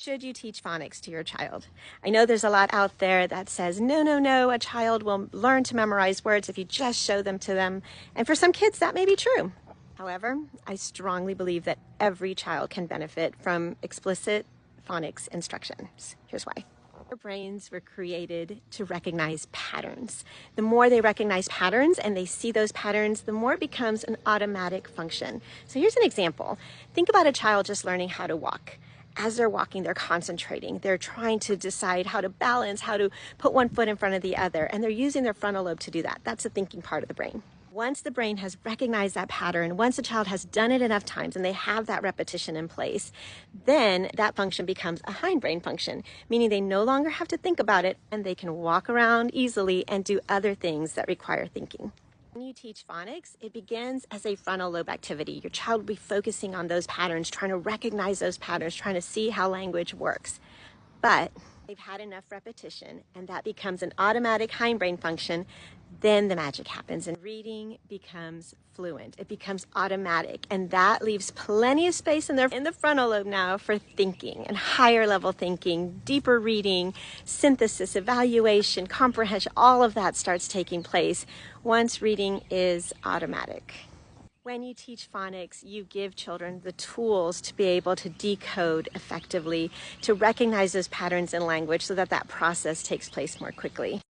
Should you teach phonics to your child? I know there's a lot out there that says, no, a child will learn to memorize words if you just show them to them. And for some kids, that may be true. However, I strongly believe that every child can benefit from explicit phonics instructions. Here's why. Our brains were created to recognize patterns. The more they recognize patterns and they see those patterns, the more it becomes an automatic function. So here's an example. Think about a child just learning how to walk. As they're walking, they're concentrating. They're trying to decide how to balance, how to put one foot in front of the other, and they're using their frontal lobe to do that. That's the thinking part of the brain. Once the brain has recognized that pattern, once a child has done it enough times and they have that repetition in place, then that function becomes a hindbrain function, meaning they no longer have to think about it and they can walk around easily and do other things that require thinking. When you teach phonics, it begins as a frontal lobe activity. Your child will be focusing on those patterns, trying to recognize those patterns, trying to see how language works. But they've had enough repetition and that becomes an automatic hindbrain function, then the magic happens and reading becomes fluent. It becomes automatic, and that leaves plenty of space in the frontal lobe now for thinking and higher level thinking, deeper reading, synthesis, evaluation, comprehension. All of that starts taking place once reading is automatic. When you teach phonics, you give children the tools to be able to decode effectively, to recognize those patterns in language so that that process takes place more quickly.